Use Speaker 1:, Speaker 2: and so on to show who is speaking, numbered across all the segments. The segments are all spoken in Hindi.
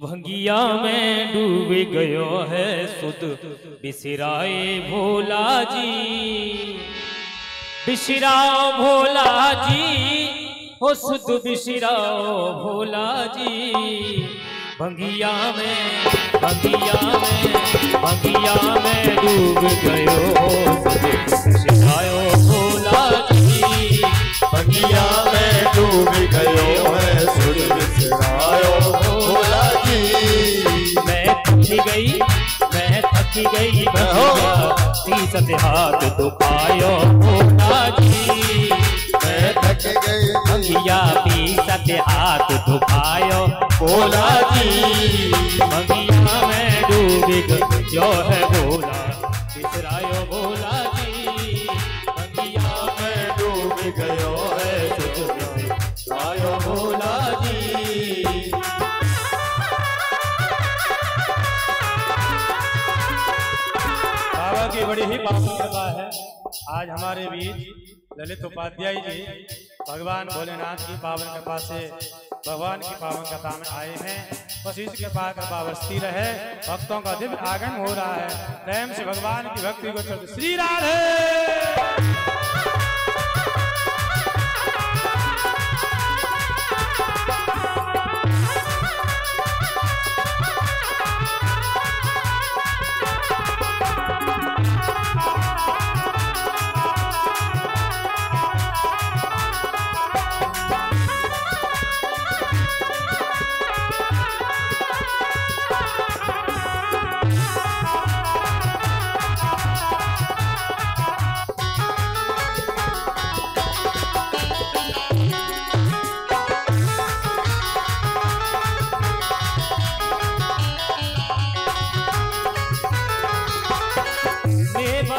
Speaker 1: भंगिया में डूब गयो है सुध बिसराए भोला जी, बिसराओ भोला जी, हो सुध बिसराओ भोला जी। भंगिया में डूब गयो सुध बिसराओ भोला जी।
Speaker 2: भंगिया में डूब गयो है सुध बिसराओ भोला जी।
Speaker 1: मैं थकी गई तीसत हाथ दुखायो भोला जी।
Speaker 2: मैं थक गई
Speaker 1: भंगिया तीसत हाथ दुखायो भोला जी। भंगिया में डूब गयो है भोला बिसरायो भोला जी। भंगिया में डूब गयो है सुध बिसरायो भोला जी।
Speaker 3: बाबा की बड़ी ही पावन कृपा है। आज हमारे बीच ललित उपाध्याय जी भगवान भोलेनाथ की पावन कृपा से भगवान की पावन कथा में आए हैं। बस इस कृपा बरसती रहे। भक्तों का दिव्य आगमन हो रहा है। प्रेम से भगवान की भक्ति को चलते श्री राधे।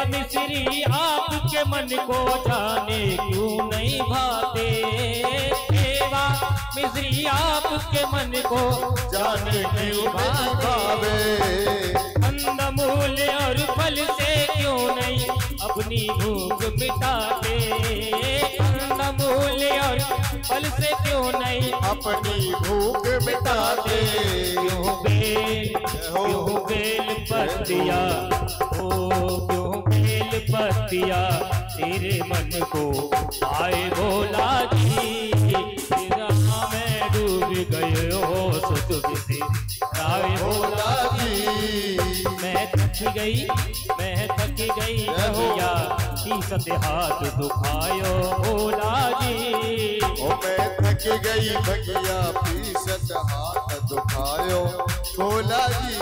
Speaker 1: मिश्री आपके मन को जाने क्यों नहीं भाते। सेवा मिश्री आपके मन को
Speaker 2: जाने क्यों नहीं भावे।
Speaker 1: कंदमूल और फल से क्यों नहीं अपनी भूख मिटाते। कंदमूल और फल से क्यों नहीं
Speaker 2: अपनी भूख मिटाते।
Speaker 1: क्यों बेल पत्तिया पत्तिया तेरे मन को आए भोला जी। राह में डूब गए हो सुध बिसराए भोला जी। मैं थक गई भैया तीसत हाथ दुखायो भोला जी।
Speaker 2: ओ मैं थक गई भैया तीसत हाथ दुखायो भोला जी।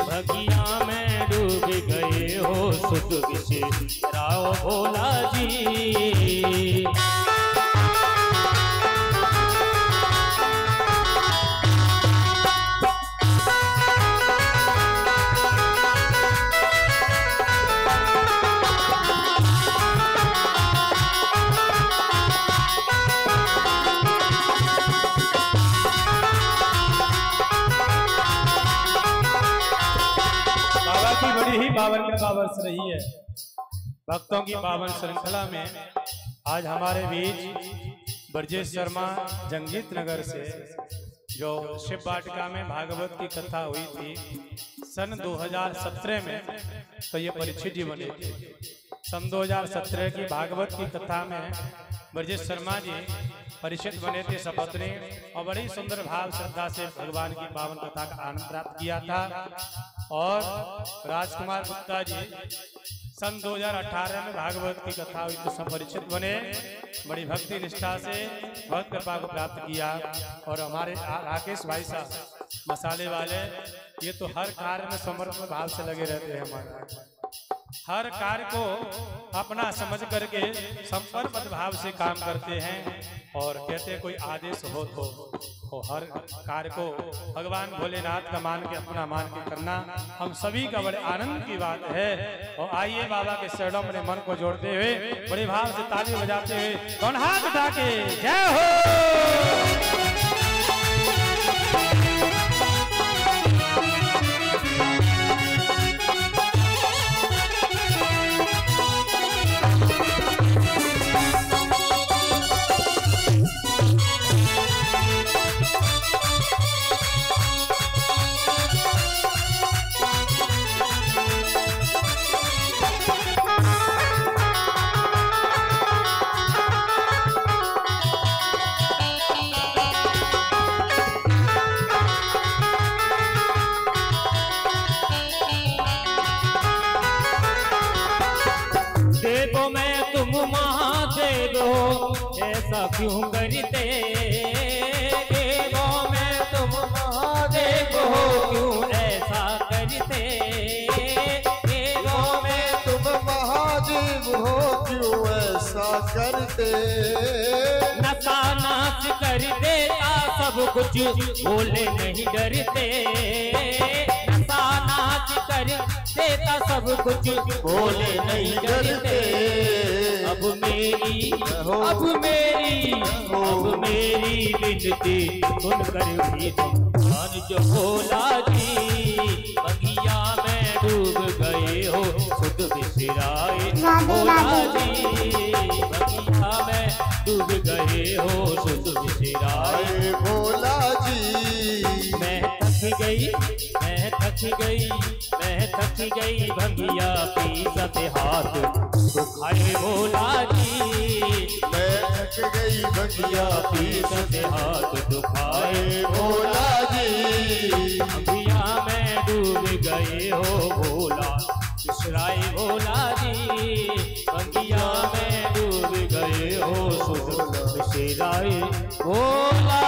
Speaker 1: भगिया में डूब गए हो सुध बिसराओ भोला जी।
Speaker 3: पावन कृपा बरस रही है। भक्तों की पावन श्रृंखला में आज हमारे बीच ब्रजेश शर्मा जंगीत नगर से जो शिव वाटिका में भागवत की कथा हुई थी सन 2017 में, तो ये परीक्षित जी बने थे। सन 2017 की भागवत की कथा में ब्रजेश शर्मा जी परिचित बने थे सपत्नी, और बड़ी सुंदर भाव श्रद्धा से भगवान की पावन कथा का आनंद प्राप्त किया था। और राजकुमार गुप्ता जी सन 2018 में भागवत की कथा हुई तो परिचित बने, बड़ी भक्ति निष्ठा से भक्त कृपा को प्राप्त किया। और हमारे राकेश भाई साहब मसाले वाले, ये तो हर कार्य में समर्पण भाव से लगे रहते हैं। हमारे हर कार्य को अपना समझ करके समर्पण भाव से काम करते हैं। और कहते कोई आदेश हो तो हर कार्य को भगवान भोलेनाथ का मान के अपना मान के करना हम सभी का बड़े आनंद की बात है। और आइए बाबा के शरणों में मन को जोड़ते हुए बड़े भाव से ताली बजाते हुए कौन हाथ उठा के जय हो।
Speaker 1: ऐसा क्यों करते, देवों में तुम महादेव हो क्यों ऐसा करते, देवों में
Speaker 2: तुम महादेव हो क्यों ऐसा करते।
Speaker 1: नशा नाच कर देता सब कुछ बोले नहीं डरते, नशा नाच कर देता सब कुछ बोले नहीं डरते। अब मेरी विनती सुन कर भी मान जो भोला जी, बगिया में डूब गए हो खुद बिसराए भोला जी, बगिया में डूब गए हो खुद बिसराए
Speaker 2: भोला जी।
Speaker 1: मैं थक गई, मैं थक गई, मैं थक गई भंगिया पी सते हाथ दुखाए भोला जी,
Speaker 2: मैं थक गई भंगिया
Speaker 1: पी सते हाथ दुखाए
Speaker 2: भोला जी।
Speaker 1: भंगिया में डूब गए हो भोला बिसराए भोला जी, भंगिया में डूब गए हो सुध बिसराए भोला।